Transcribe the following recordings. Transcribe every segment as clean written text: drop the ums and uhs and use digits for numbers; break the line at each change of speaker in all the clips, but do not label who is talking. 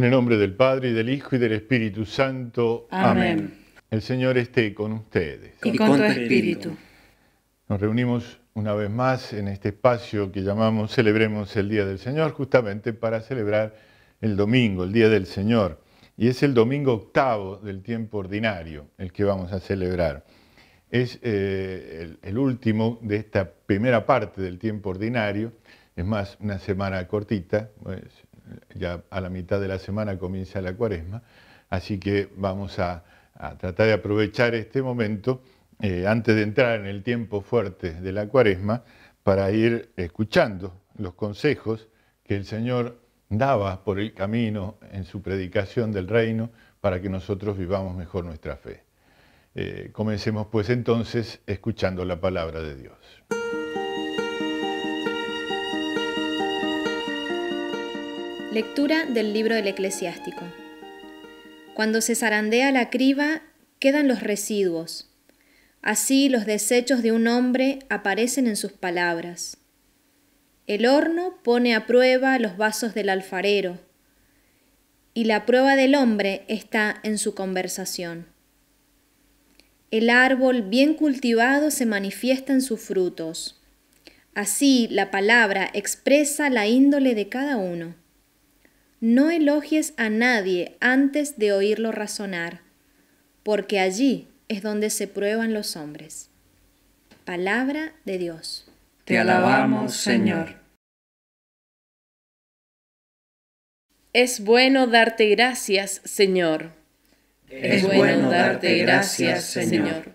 En el nombre del Padre, y del Hijo, y del Espíritu Santo.
Amén.
El Señor esté con ustedes.
Y con tu espíritu.
Nos reunimos una vez más en este espacio que llamamos Celebremos el Día del Señor, justamente para celebrar el domingo, el Día del Señor. Y es el domingo octavo del tiempo ordinario el que vamos a celebrar. Es el último de esta primera parte del tiempo ordinario. Es más, una semana cortita, pues, ya a la mitad de la semana comienza la Cuaresma, así que vamos a tratar de aprovechar este momento antes de entrar en el tiempo fuerte de la Cuaresma para ir escuchando los consejos que el Señor daba por el camino en su predicación del reino para que nosotros vivamos mejor nuestra fe. Comencemos pues entonces escuchando la palabra de Dios.
Lectura del libro del Eclesiástico. Cuando se zarandea la criba, quedan los residuos. Así los desechos de un hombre aparecen en sus palabras. El horno pone a prueba los vasos del alfarero, y la prueba del hombre está en su conversación. El árbol bien cultivado se manifiesta en sus frutos. Así la palabra expresa la índole de cada uno. No elogies a nadie antes de oírlo razonar, porque allí es donde se prueban los hombres. Palabra de Dios.
Te alabamos, Señor.
Es bueno darte gracias, Señor.
Es bueno darte gracias, Señor.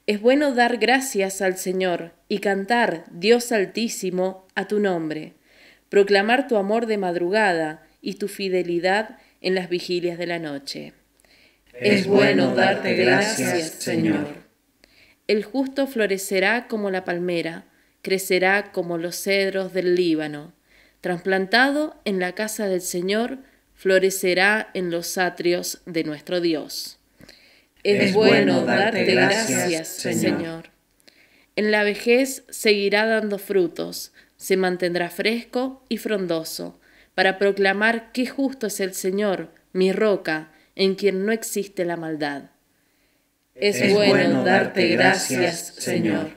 Es bueno dar gracias al Señor y cantar, Dios Altísimo, a tu nombre. Proclamar tu amor de madrugada y tu fidelidad en las vigilias de la noche.
Es bueno darte gracias, Señor.
El justo florecerá como la palmera, crecerá como los cedros del Líbano. Trasplantado en la casa del Señor, florecerá en los atrios de nuestro Dios. Es bueno darte gracias, Señor. En la vejez seguirá dando frutos, se mantendrá fresco y frondoso, para proclamar qué justo es el Señor, mi roca, en quien no existe la maldad. Es bueno darte gracias, Señor.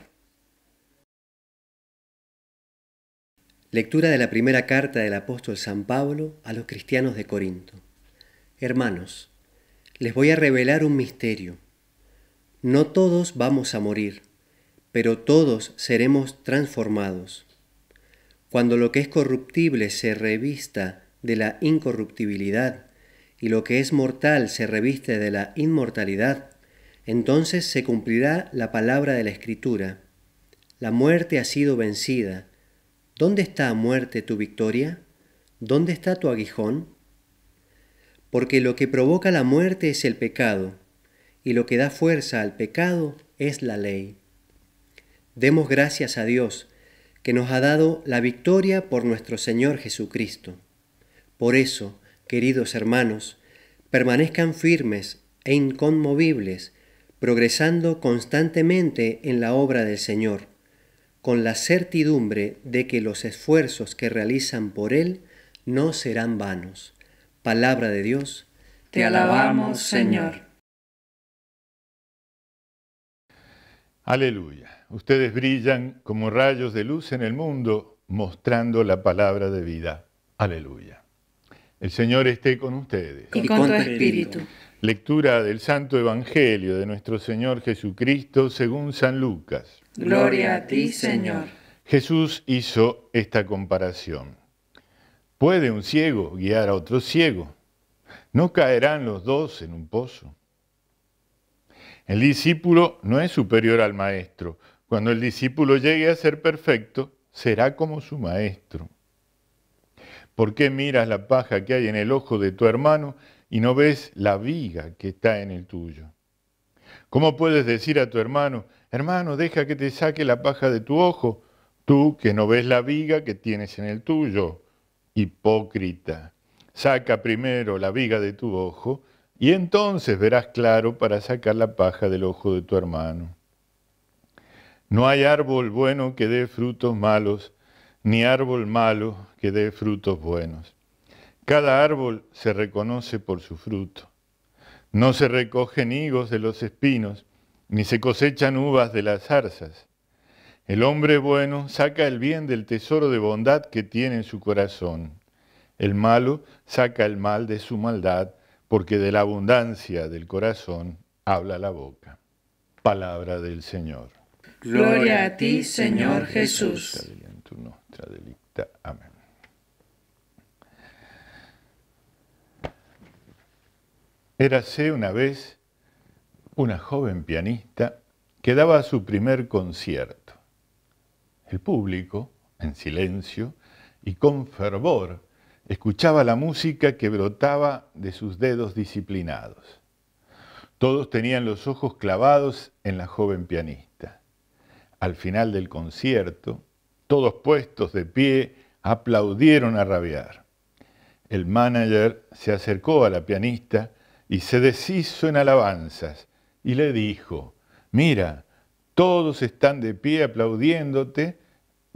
Lectura de la primera carta del apóstol San Pablo a los cristianos de Corinto. Hermanos, les voy a revelar un misterio. No todos vamos a morir, pero todos seremos transformados. Cuando lo que es corruptible se revista de la incorruptibilidad y lo que es mortal se reviste de la inmortalidad, entonces se cumplirá la palabra de la Escritura. La muerte ha sido vencida. ¿Dónde está, muerte, tu victoria? ¿Dónde está tu aguijón? Porque lo que provoca la muerte es el pecado, y lo que da fuerza al pecado es la ley. Demos gracias a Dios, que nos ha dado la victoria por nuestro Señor Jesucristo. Por eso, queridos hermanos, permanezcan firmes e inconmovibles, progresando constantemente en la obra del Señor, con la certidumbre de que los esfuerzos que realizan por Él no serán vanos. Palabra de Dios.
Te alabamos, Señor.
Aleluya. Ustedes brillan como rayos de luz en el mundo, mostrando la palabra de vida. Aleluya. El Señor esté con ustedes.
Y con tu espíritu.
Lectura del Santo Evangelio de nuestro Señor Jesucristo según San Lucas.
Gloria a ti, Señor.
Jesús hizo esta comparación. ¿Puede un ciego guiar a otro ciego? ¿No caerán los dos en un pozo? El discípulo no es superior al maestro. Cuando el discípulo llegue a ser perfecto, será como su maestro. ¿Por qué miras la paja que hay en el ojo de tu hermano y no ves la viga que está en el tuyo? ¿Cómo puedes decir a tu hermano, hermano, deja que te saque la paja de tu ojo, tú que no ves la viga que tienes en el tuyo? Hipócrita, saca primero la viga de tu ojo y entonces verás claro para sacar la paja del ojo de tu hermano. No hay árbol bueno que dé frutos malos, ni árbol malo que dé frutos buenos. Cada árbol se reconoce por su fruto. No se recogen higos de los espinos, ni se cosechan uvas de las zarzas. El hombre bueno saca el bien del tesoro de bondad que tiene en su corazón. El malo saca el mal de su maldad, porque de la abundancia del corazón habla la boca. Palabra del Señor.
Gloria a ti, Señor Jesús.
Amén. Érase una vez una joven pianista que daba su primer concierto. El público, en silencio y con fervor, escuchaba la música que brotaba de sus dedos disciplinados. Todos tenían los ojos clavados en la joven pianista. Al final del concierto, todos puestos de pie, aplaudieron a rabiar. El manager se acercó a la pianista y se deshizo en alabanzas y le dijo: mira, todos están de pie aplaudiéndote,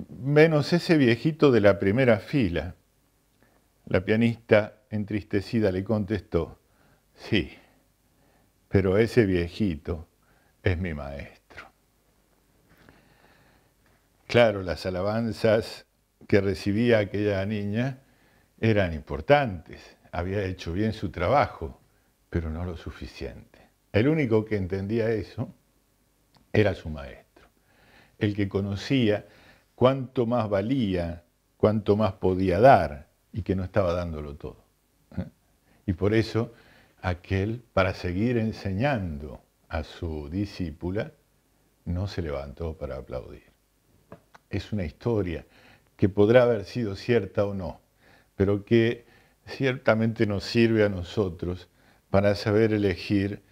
menos ese viejito de la primera fila. La pianista, entristecida, le contestó: sí, pero ese viejito es mi maestro. Claro, las alabanzas que recibía aquella niña eran importantes, había hecho bien su trabajo, pero no lo suficiente. El único que entendía eso era su maestro, el que conocía cuánto más valía, cuánto más podía dar y que no estaba dándolo todo. Y por eso aquel, para seguir enseñando a su discípula, no se levantó para aplaudir. Es una historia que podrá haber sido cierta o no, pero que ciertamente nos sirve a nosotros para saber elegir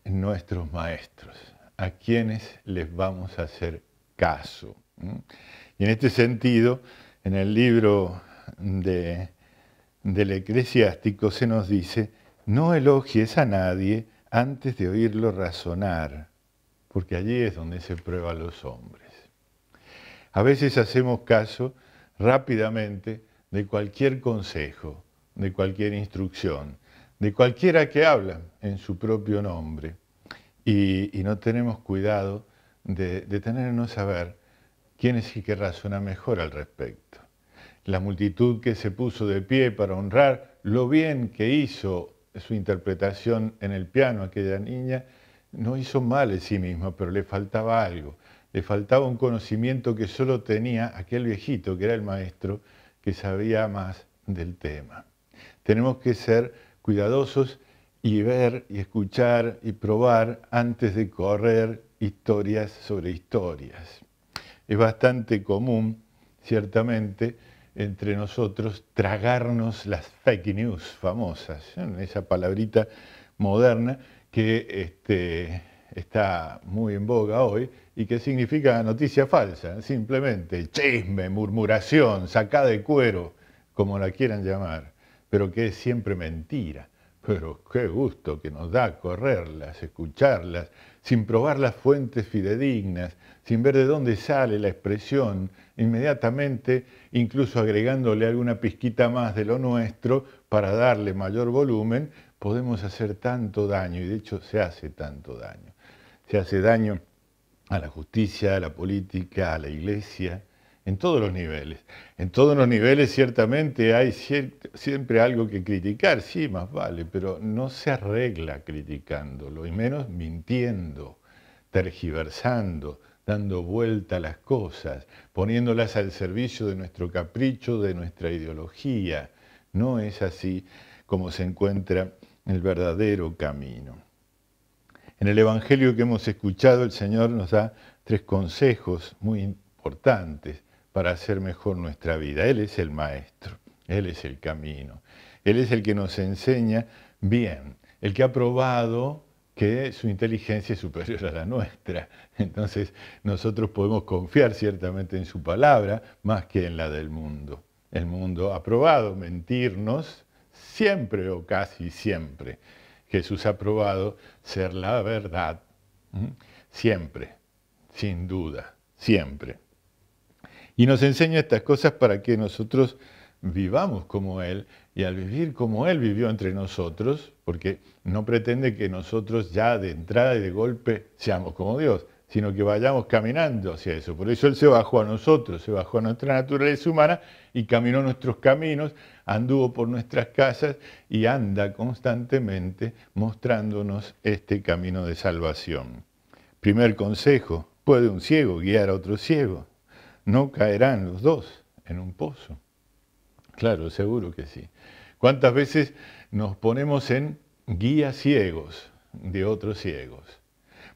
nuestros maestros, a quienes les vamos a hacer caso. Y en este sentido, en el libro del Eclesiástico se nos dice: no elogies a nadie antes de oírlo razonar, porque allí es donde se prueban los hombres. A veces hacemos caso rápidamente de cualquier consejo, de cualquier instrucción, de cualquiera que habla en su propio nombre, y no tenemos cuidado de detenernos a ver quién es el que razona mejor al respecto. La multitud que se puso de pie para honrar lo bien que hizo su interpretación en el piano aquella niña, no hizo mal en sí misma, pero le faltaba algo. Le faltaba un conocimiento que solo tenía aquel viejito, que era el maestro, que sabía más del tema. Tenemos que ser cuidadosos y ver y escuchar y probar antes de correr historias sobre historias. Es bastante común, ciertamente, entre nosotros tragarnos las fake news famosas, esa palabrita moderna que está muy en boga hoy y que significa noticia falsa, simplemente chisme, murmuración, sacada de cuero, como la quieran llamar, pero que es siempre mentira. Pero qué gusto que nos da correrlas, escucharlas, sin probar las fuentes fidedignas, sin ver de dónde sale la expresión, inmediatamente, incluso agregándole alguna pizquita más de lo nuestro para darle mayor volumen, podemos hacer tanto daño, y de hecho se hace tanto daño. Se hace daño a la justicia, a la política, a la iglesia, en todos los niveles. En todos los niveles ciertamente hay siempre algo que criticar, sí, más vale, pero no se arregla criticándolo, y menos mintiendo, tergiversando, dando vuelta a las cosas, poniéndolas al servicio de nuestro capricho, de nuestra ideología. No es así como se encuentra el verdadero camino. En el Evangelio que hemos escuchado, el Señor nos da 3 consejos muy importantes para hacer mejor nuestra vida. Él es el Maestro, Él es el camino, Él es el que nos enseña bien, el que ha probado que su inteligencia es superior a la nuestra. Entonces nosotros podemos confiar ciertamente en su palabra más que en la del mundo. El mundo ha probado mentirnos siempre o casi siempre. Jesús ha probado ser la verdad siempre, sin duda, siempre. Y nos enseña estas cosas para que nosotros vivamos como Él, y al vivir como Él vivió entre nosotros, porque no pretende que nosotros ya de entrada y de golpe seamos como Dios, sino que vayamos caminando hacia eso. Por eso Él se bajó a nosotros, se bajó a nuestra naturaleza humana y caminó nuestros caminos, anduvo por nuestras casas y anda constantemente mostrándonos este camino de salvación. Primer consejo: ¿puede un ciego guiar a otro ciego? ¿No caerán los dos en un pozo? Claro, seguro que sí. ¿Cuántas veces nos ponemos en guías ciegos de otros ciegos?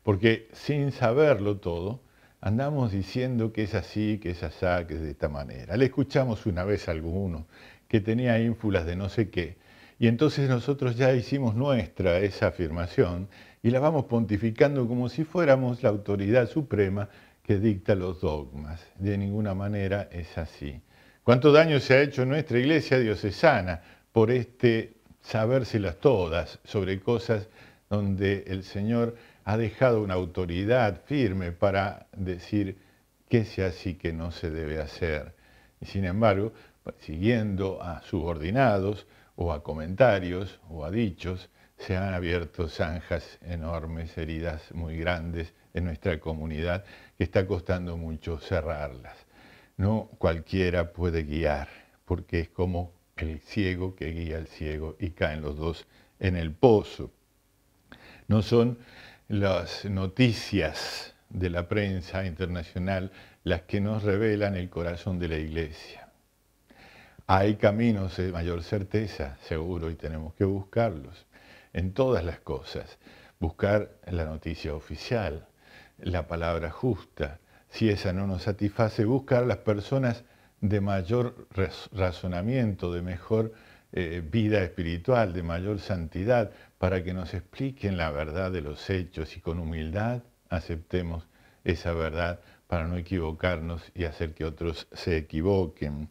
Porque sin saberlo todo, andamos diciendo que es así, que es asá, que es de esta manera. Le escuchamos una vez a alguno que tenía ínfulas de no sé qué, y entonces nosotros ya hicimos nuestra esa afirmación y la vamos pontificando como si fuéramos la autoridad suprema que dicta los dogmas. De ninguna manera es así. ¿Cuánto daño se ha hecho en nuestra iglesia diocesana por este sabérselas todas sobre cosas donde el Señor ha dejado una autoridad firme para decir qué se hace y qué no se debe hacer? Y sin embargo, siguiendo a subordinados o a comentarios o a dichos, se han abierto zanjas enormes, heridas muy grandes en nuestra comunidad, que está costando mucho cerrarlas. No cualquiera puede guiar, porque es como el ciego que guía al ciego y caen los dos en el pozo. No son las noticias de la prensa internacional las que nos revelan el corazón de la Iglesia. Hay caminos de mayor certeza, seguro, y tenemos que buscarlos en todas las cosas. Buscar la noticia oficial, la palabra justa. Si esa no nos satisface, buscar las personas de mayor razonamiento, de mejor vida espiritual, de mayor santidad, para que nos expliquen la verdad de los hechos y con humildad aceptemos esa verdad para no equivocarnos y hacer que otros se equivoquen.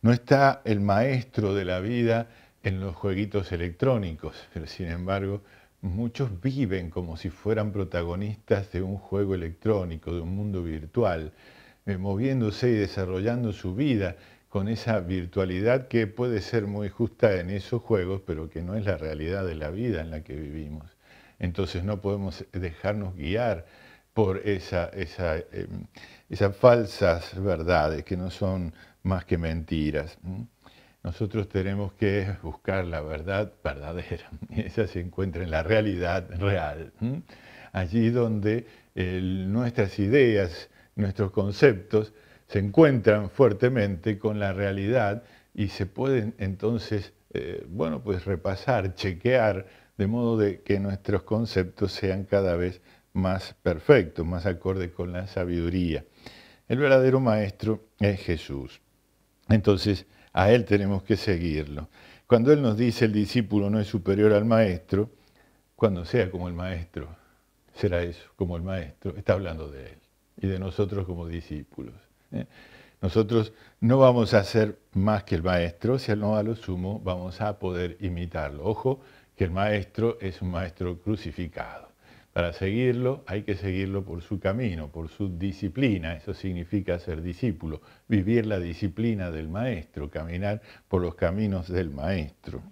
No está el maestro de la vida en los jueguitos electrónicos, pero sin embargo muchos viven como si fueran protagonistas de un juego electrónico, de un mundo virtual, moviéndose y desarrollando su vida con esa virtualidad que puede ser muy justa en esos juegos, pero que no es la realidad de la vida en la que vivimos. Entonces no podemos dejarnos guiar por esas falsas verdades que no son más que mentiras. Nosotros tenemos que buscar la verdad verdadera, y esa se encuentra en la realidad real. Allí donde nuestras ideas, nuestros conceptos se encuentran fuertemente con la realidad y se pueden entonces, pues repasar, chequear, de modo de que nuestros conceptos sean cada vez más perfectos, más acordes con la sabiduría. El verdadero maestro es Jesús. Entonces, a Él tenemos que seguirlo. Cuando Él nos dice el discípulo no es superior al maestro, cuando sea como el maestro, será eso, como el maestro, está hablando de Él y de nosotros como discípulos. Nosotros no vamos a ser más que el maestro, si no a lo sumo vamos a poder imitarlo. Ojo, que el maestro es un maestro crucificado. Para seguirlo hay que seguirlo por su camino, por su disciplina. Eso significa ser discípulo, vivir la disciplina del maestro, caminar por los caminos del maestro.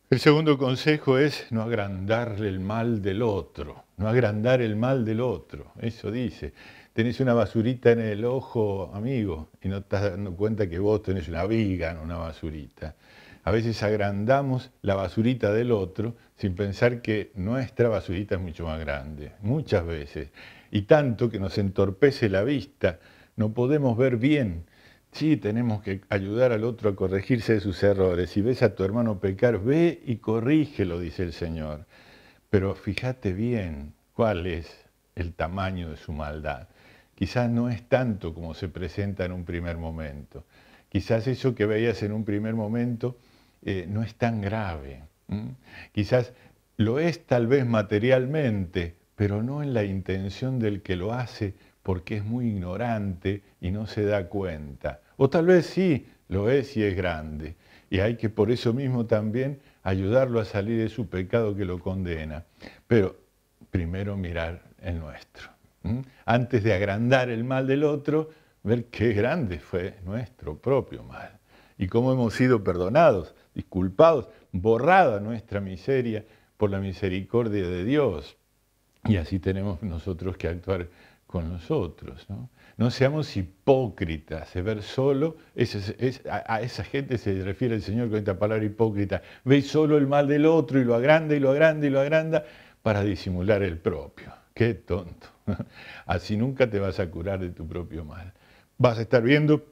El segundo consejo es no agrandarle el mal del otro, no agrandar el mal del otro. Eso dice, tenés una basurita en el ojo, amigo, y no te estás dando cuenta que vos tenés una viga, no una basurita. A veces agrandamos la basurita del otro sin pensar que nuestra basurita es mucho más grande, muchas veces. Y tanto que nos entorpece la vista, no podemos ver bien. Sí, tenemos que ayudar al otro a corregirse de sus errores. Si ves a tu hermano pecar, ve y corrígelo, dice el Señor. Pero fíjate bien cuál es el tamaño de su maldad. Quizás no es tanto como se presenta en un primer momento. Quizás eso que veías en un primer momento no es tan grave. Quizás lo es tal vez materialmente, pero no en la intención del que lo hace porque es muy ignorante y no se da cuenta. O tal vez sí lo es y es grande. Y hay que por eso mismo también ayudarlo a salir de su pecado que lo condena. Pero primero mirar el nuestro. Antes de agrandar el mal del otro, ver qué grande fue nuestro propio mal. y cómo hemos sido perdonados, disculpados, borrada nuestra miseria por la misericordia de Dios. Y así tenemos nosotros que actuar con los otros, ¿no? No seamos hipócritas, de ver solo, a esa gente se refiere el Señor con esta palabra hipócrita, ve solo el mal del otro y lo agranda y lo agranda y lo agranda para disimular el propio. ¡Qué tonto! Así nunca te vas a curar de tu propio mal. Vas a estar viendo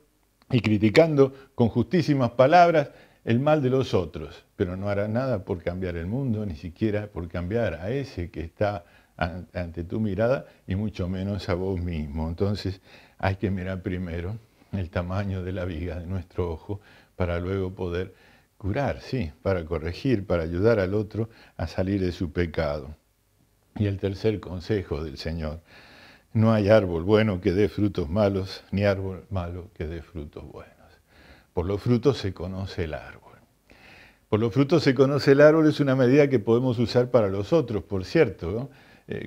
y criticando con justísimas palabras el mal de los otros, pero no harás nada por cambiar el mundo, ni siquiera por cambiar a ese que está ante tu mirada y mucho menos a vos mismo. Entonces hay que mirar primero el tamaño de la viga de nuestro ojo para luego poder curar, sí, para corregir, para ayudar al otro a salir de su pecado. Y el tercer consejo del Señor: no hay árbol bueno que dé frutos malos, ni árbol malo que dé frutos buenos. Por los frutos se conoce el árbol. Por los frutos se conoce el árbol es una medida que podemos usar para los otros, por cierto, ¿no?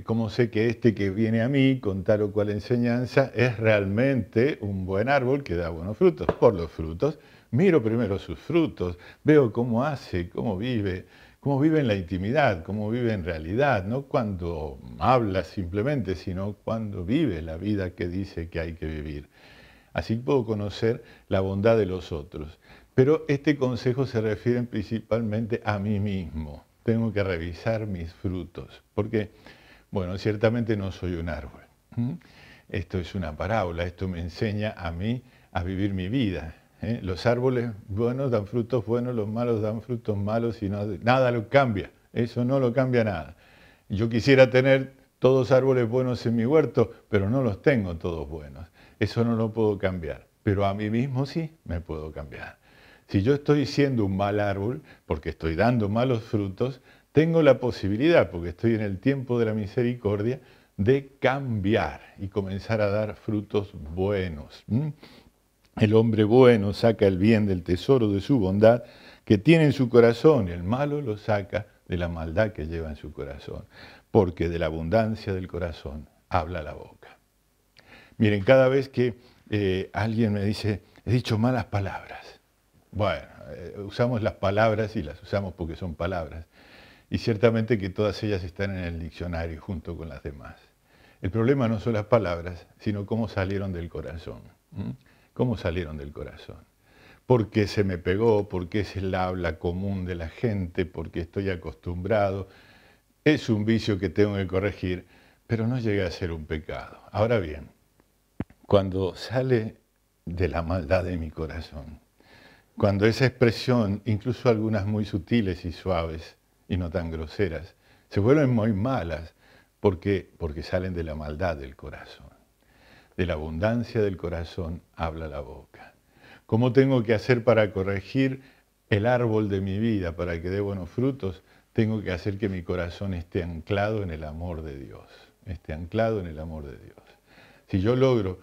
¿Cómo sé que este que viene a mí con tal o cual enseñanza es realmente un buen árbol que da buenos frutos? Por los frutos. Miro primero sus frutos, veo cómo hace, cómo vive en la intimidad, cómo vive en realidad, no cuando habla simplemente, sino cuando vive la vida que dice que hay que vivir. Así puedo conocer la bondad de los otros. Pero este consejo se refiere principalmente a mí mismo. Tengo que revisar mis frutos, porque, bueno, ciertamente no soy un árbol. Esto es una parábola, esto me enseña a mí a vivir mi vida. Los árboles buenos dan frutos buenos, los malos dan frutos malos y nada lo cambia. Eso no lo cambia nada. Yo quisiera tener todos árboles buenos en mi huerto, pero no los tengo todos buenos. Eso no lo puedo cambiar, pero a mí mismo sí me puedo cambiar. Si yo estoy siendo un mal árbol, porque estoy dando malos frutos, tengo la posibilidad, porque estoy en el tiempo de la misericordia, de cambiar y comenzar a dar frutos buenos. El hombre bueno saca el bien del tesoro de su bondad que tiene en su corazón, y el malo lo saca de la maldad que lleva en su corazón, porque de la abundancia del corazón habla la boca. Miren, cada vez que alguien me dice, he dicho malas palabras, bueno, usamos las palabras y las usamos porque son palabras, y ciertamente que todas ellas están en el diccionario junto con las demás. El problema no son las palabras, sino cómo salieron del corazón. ¿Cómo salieron del corazón? Porque se me pegó, porque es el habla común de la gente, porque estoy acostumbrado. Es un vicio que tengo que corregir, pero no llega a ser un pecado. Ahora bien, cuando sale de la maldad de mi corazón, cuando esa expresión, incluso algunas muy sutiles y suaves y no tan groseras, se vuelven muy malas porque salen de la maldad del corazón. De la abundancia del corazón habla la boca. ¿Cómo tengo que hacer para corregir el árbol de mi vida, para que dé buenos frutos? Tengo que hacer que mi corazón esté anclado en el amor de Dios. Esté anclado en el amor de Dios. Si yo logro,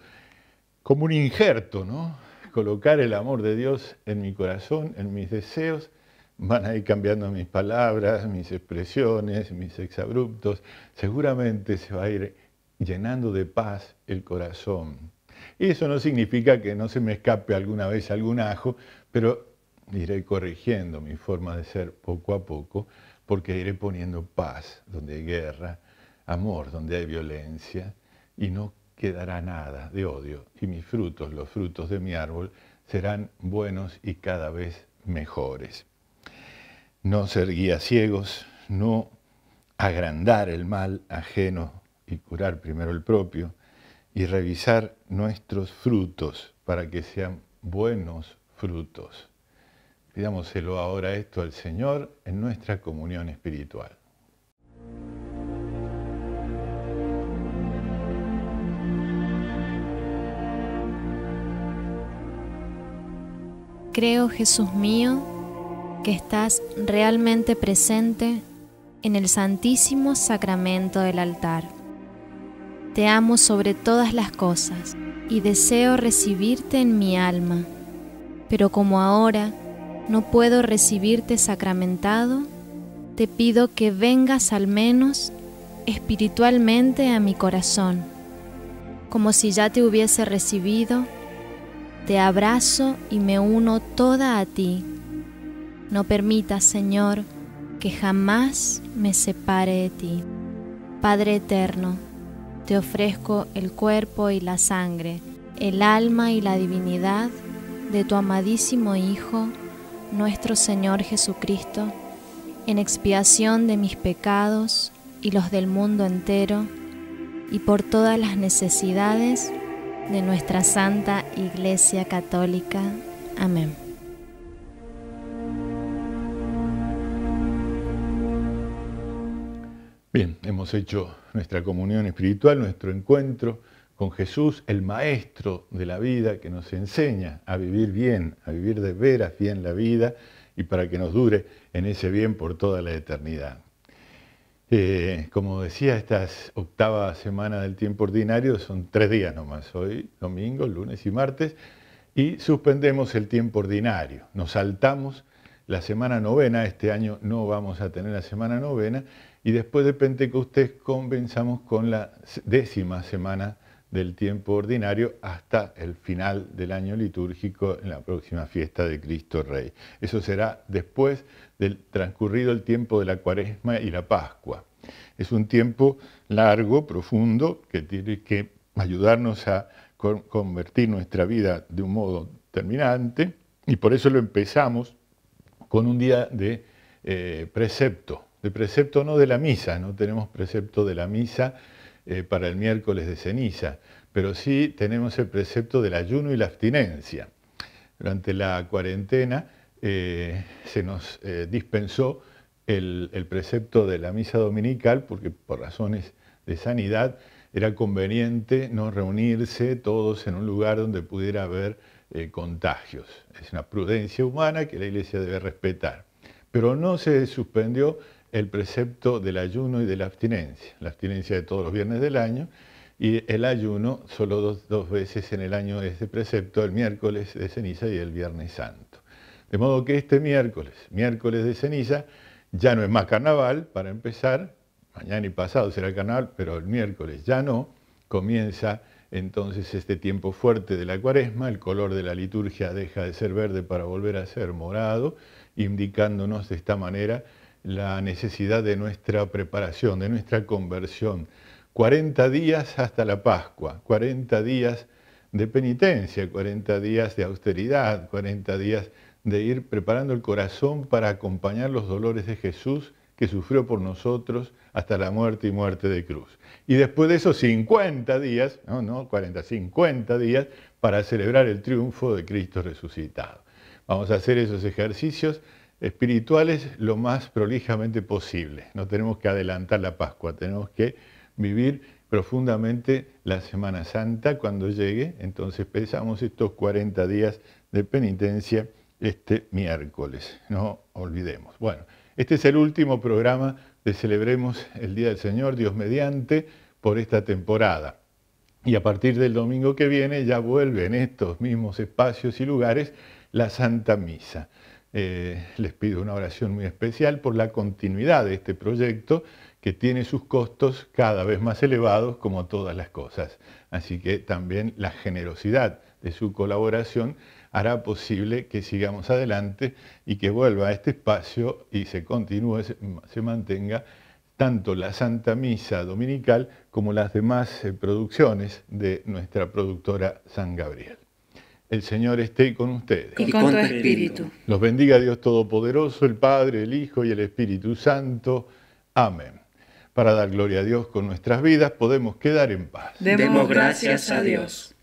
como un injerto, ¿no?, colocar el amor de Dios en mi corazón, en mis deseos, van a ir cambiando mis palabras, mis expresiones, mis exabruptos. Seguramente se va a ir llenando de paz el corazón. Y eso no significa que no se me escape alguna vez algún ajo, pero iré corrigiendo mi forma de ser poco a poco, porque iré poniendo paz donde hay guerra, amor donde hay violencia, y no quedará nada de odio. Y mis frutos, los frutos de mi árbol, serán buenos y cada vez mejores. No ser guías ciegos, no agrandar el mal ajeno y curar primero el propio, y revisar nuestros frutos para que sean buenos frutos. Pidámoselo ahora esto al Señor en nuestra comunión espiritual.
Creo, Jesús mío, que estás realmente presente en el Santísimo Sacramento del altar. Te amo sobre todas las cosas y deseo recibirte en mi alma, pero como ahora no puedo recibirte sacramentado, te pido que vengas al menos espiritualmente a mi corazón, como si ya te hubiese recibido. Te abrazo y me uno toda a ti. No permitas, Señor, que jamás me separe de ti. Padre eterno, te ofrezco el cuerpo y la sangre, el alma y la divinidad de tu amadísimo Hijo, nuestro Señor Jesucristo, en expiación de mis pecados y los del mundo entero, y por todas las necesidades de nuestra Santa Iglesia Católica. Amén.
Bien, hemos hecho nuestra comunión espiritual, nuestro encuentro con Jesús, el Maestro de la vida, que nos enseña a vivir bien, a vivir de veras bien la vida, y para que nos dure en ese bien por toda la eternidad. Como decía, esta octava semana del tiempo ordinario son 3 días nomás, hoy, domingo, lunes y martes, y suspendemos el tiempo ordinario. Nos saltamos la semana novena, este año no vamos a tener la semana novena, y después de Pentecostés comenzamos con la 10ª semana del tiempo ordinario hasta el final del año litúrgico en la próxima fiesta de Cristo Rey. Eso será después del transcurrido el tiempo de la Cuaresma y la Pascua. Es un tiempo largo, profundo, que tiene que ayudarnos a convertir nuestra vida de un modo terminante, y por eso lo empezamos con un día de precepto no de la misa, no tenemos precepto de la misa para el miércoles de ceniza, pero sí tenemos el precepto del ayuno y la abstinencia. Durante la cuarentena se nos dispensó el precepto de la misa dominical porque por razones de sanidad era conveniente no reunirse todos en un lugar donde pudiera haber contagios. Es una prudencia humana que la Iglesia debe respetar. Pero no se suspendió el precepto del ayuno y de la abstinencia de todos los viernes del año, y el ayuno solo dos veces en el año es de precepto, el miércoles de ceniza y el viernes santo. De modo que este miércoles de ceniza, ya no es más carnaval, para empezar, mañana y pasado será carnaval, pero el miércoles ya no, comienza entonces este tiempo fuerte de la Cuaresma, el color de la liturgia deja de ser verde para volver a ser morado, indicándonos de esta manera la necesidad de nuestra preparación, de nuestra conversión. 40 días hasta la Pascua, 40 días de penitencia, 40 días de austeridad, 40 días de ir preparando el corazón para acompañar los dolores de Jesús que sufrió por nosotros hasta la muerte y muerte de cruz. Y después de esos 50 días, no 40, 50 días para celebrar el triunfo de Cristo resucitado. Vamos a hacer esos ejercicios espirituales lo más prolijamente posible. No tenemos que adelantar la Pascua, tenemos que vivir profundamente la Semana Santa cuando llegue. Entonces empezamos estos 40 días de penitencia este miércoles, no olvidemos. Bueno, este es el último programa de Celebremos el Día del Señor, Dios mediante, por esta temporada. Y a partir del domingo que viene ya vuelve en estos mismos espacios y lugares la Santa Misa. Les pido una oración muy especial por la continuidad de este proyecto que tiene sus costos cada vez más elevados como todas las cosas. Así que también la generosidad de su colaboración hará posible que sigamos adelante y que vuelva a este espacio y se continúe, se mantenga tanto la Santa Misa Dominical como las demás producciones de nuestra productora San Gabriel. El Señor esté con ustedes.
Y con tu espíritu.
Los bendiga Dios Todopoderoso, el Padre, el Hijo y el Espíritu Santo. Amén. Para dar gloria a Dios con nuestras vidas, podemos quedar en paz.
Demos gracias a Dios.